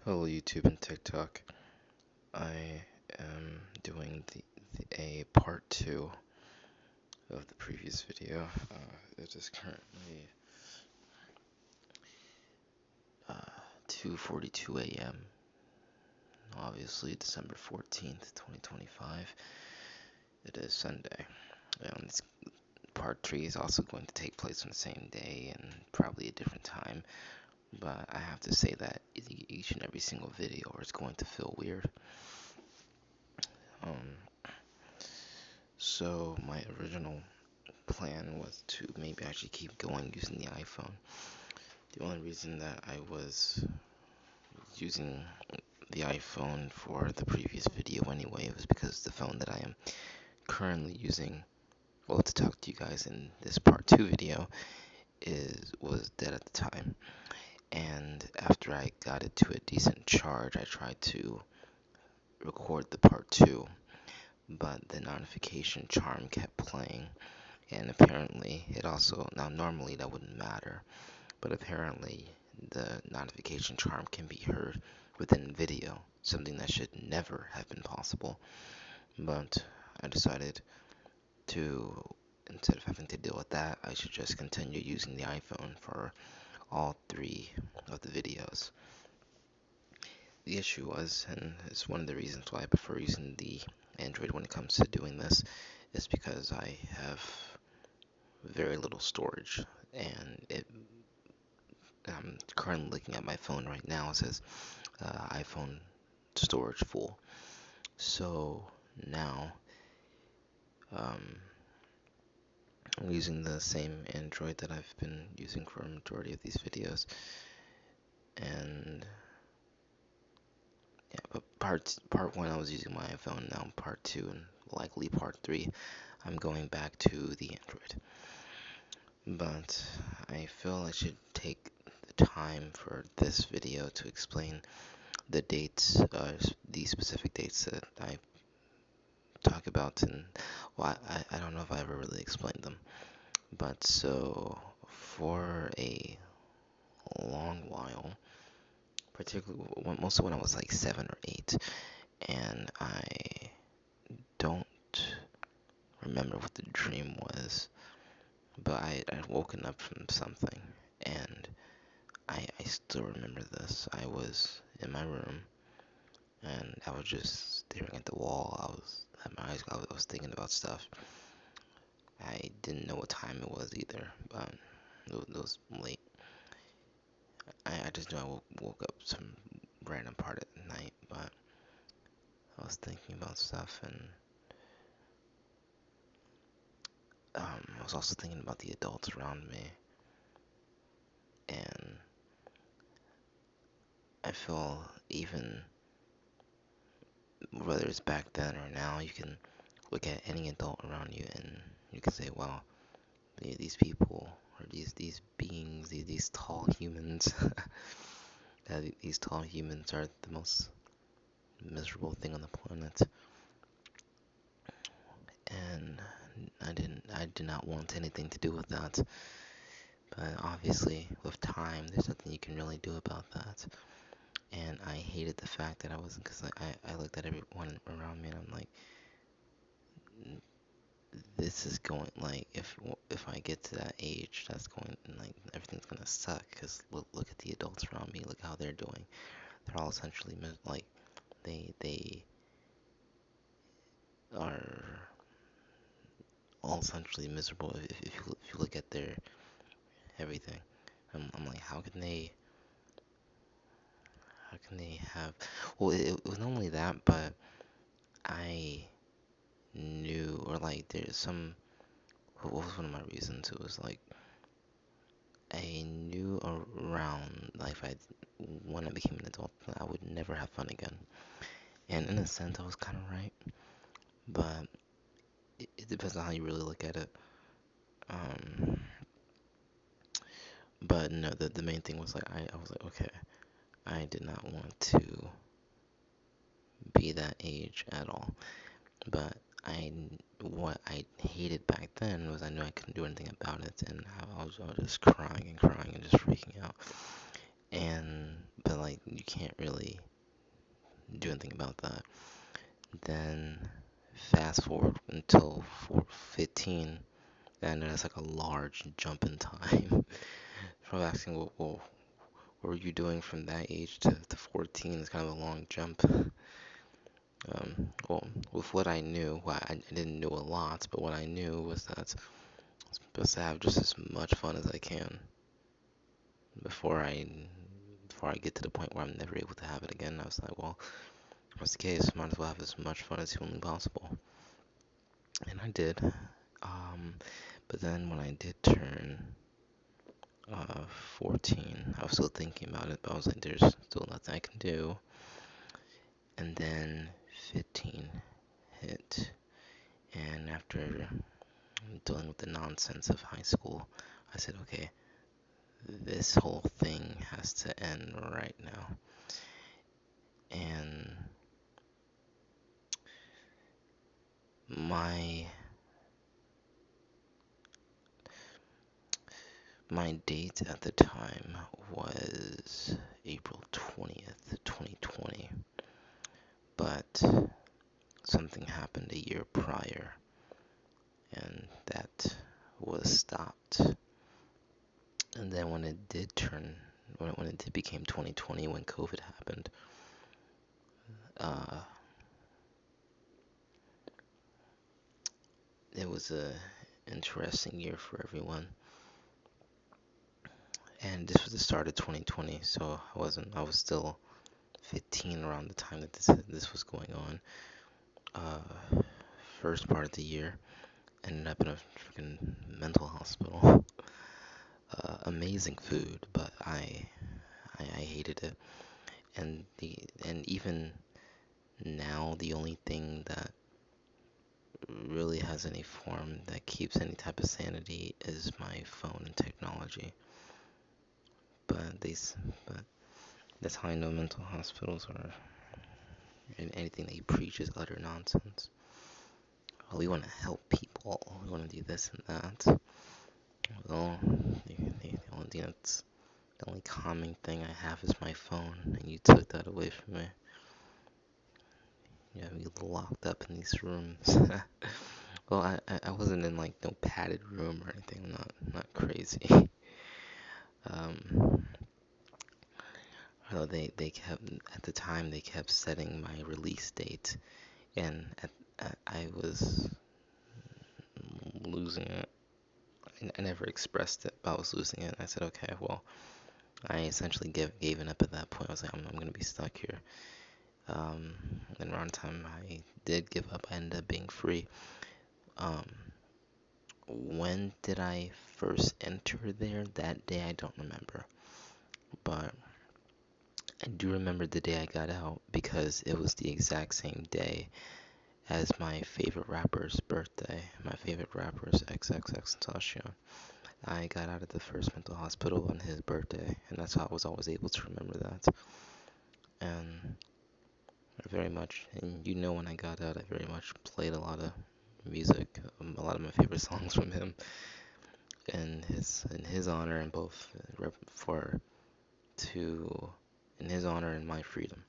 Hello YouTube and TikTok. I am doing a part 2 of the previous video. It is currently 2:42 a.m. Obviously December 14th, 2025. It is Sunday. This part 3 is also going to take place on the same day and probably a different time. But I have to say that each and every single video is going to feel weird. Um, so my original plan was to maybe actually keep going using the iPhone. The only reason that I was using the iPhone for the previous video anyway was because the phone that I am currently using, well, to talk to you guys in this part 2 video, was dead at the time. And after I got it to a decent charge, I tried to record the part 2, but the notification charm kept playing. And apparently it also, now normally that wouldn't matter, but apparently the notification charm can be heard within video, something that should never have been possible. But I decided to, instead of having to deal with that, I should just continue using the iPhone for all 3 of the videos. The issue was, and it's one of the reasons why I prefer using the Android when it comes to doing this, is because I have very little storage, and I'm currently looking at my phone right now. It says iPhone storage full. So now um, I'm using the same Android that I've been using for a majority of these videos. And yeah, but part one I was using my iPhone. Now part two and likely part three, I'm going back to the Android. But I feel I should take the time for this video to explain the dates, the specific dates that I talk about, and well, I don't know if I ever really explained them. But so for a long while, particularly mostly when I was like 7 or 8, and I don't remember what the dream was, but I'd woken up from something, and I still remember this. I was in my room, and I was just staring at the wall. I was at my eyes. I was thinking about stuff. I didn't know what time it was either, but it was late. I just knew I woke up some random part at night, but I was thinking about stuff, and I was also thinking about the adults around me, and I feel even whether it's back then or now, you can look at any adult around you and you can say, wow, these people or these beings, these tall humans, these tall humans are the most miserable thing on the planet. And I did not want anything to do with that. But obviously, with time, there's nothing you can really do about that. And I hated the fact that I wasn't, because I looked at everyone around me and I'm like, this is going, like, if I get to that age, that's going, like, everything's gonna suck. Because look at the adults around me, look how they're doing. They're all essentially, like, they are all essentially miserable if you look at their everything. I'm like, how can they have, well, it was not only that, but I knew, or like, there's some, what was one of my reasons? It was like, I knew around, like, when I became an adult, I would never have fun again. And in a sense, I was kind of right, but it depends on how you really look at it. Um, but no, the main thing was like, I was like, okay, I did not want to be that age at all. But what I hated back then was I knew I couldn't do anything about it, and I was just crying and crying and just freaking out. And but like you can't really do anything about that. Then fast forward until 15, and that's like a large jump in time. From asking, well, what were you doing from that age to 14? It's kind of a long jump. Well, with what I knew, well, I didn't know a lot, but what I knew was that I'm supposed to have just as much fun as I can before I get to the point where I'm never able to have it again. I was like, well, if that's the case, might as well have as much fun as humanly possible. And I did. But then when I did turn 14, I was still thinking about it, but I was like, there's still nothing I can do. And then 15 hit, and after dealing with the nonsense of high school, I said, okay, this whole thing has to end right now. And my date at the time was April 20th, 2020. But something happened a year prior, and that was stopped. And then when it did became 2020, when COVID happened, it was a interesting year for everyone. And this was the start of 2020, so I was still 15 around the time that this was going on. First part of the year, ended up in a freaking mental hospital. Amazing food, but I hated it. And even now, the only thing that really has any form that keeps any type of sanity is my phone and technology. But that's how I know mental hospitals are, and anything they preach is utter nonsense. Well, we want to help people. We want to do this and that. Well, the only calming thing I have is my phone, and you took that away from me. You have me locked up in these rooms. Well, I wasn't in like no padded room or anything. I'm not crazy. Although they kept, at the time, they kept setting my release date, and I was losing it. I never expressed it, but I was losing it. I said, okay, well, I essentially gave it up at that point. I was like, I'm gonna be stuck here. And around the time I did give up, I ended up being free. When did I first enter there? That day I don't remember, but I do remember the day I got out because it was the exact same day as my favorite rapper's birthday. My favorite rapper is XXXTentacion. I got out of the first mental hospital on his birthday, and that's how I was always able to remember that. And very much, and you know, when I got out, I very much played a lot of music, a lot of my favorite songs from him, in his honor, and both for to in his honor and my freedom.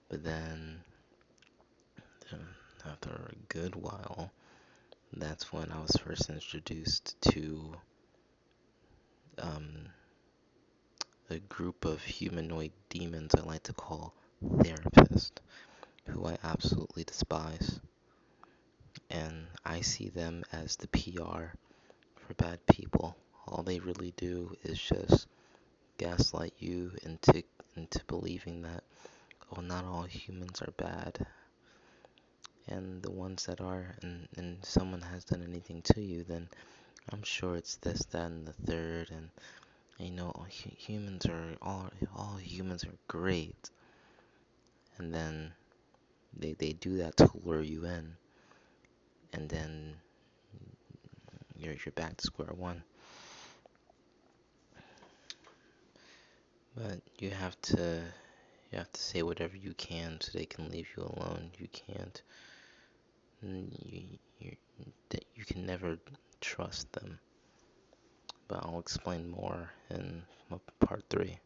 But then after a good while, that's when I was first introduced to a group of humanoid demons I like to call therapists, who I absolutely despise. And I see them as the PR for bad people. All they really do is just gaslight you into believing that, oh, not all humans are bad. And the ones that are, and someone has done anything to you, then I'm sure it's this, that, and the third. And you know, humans are all humans are great. And then they do that to lure you in, and then you're back to square one. But you have to say whatever you can so they can leave you alone. You can't. You can never trust them. But I'll explain more in part 3.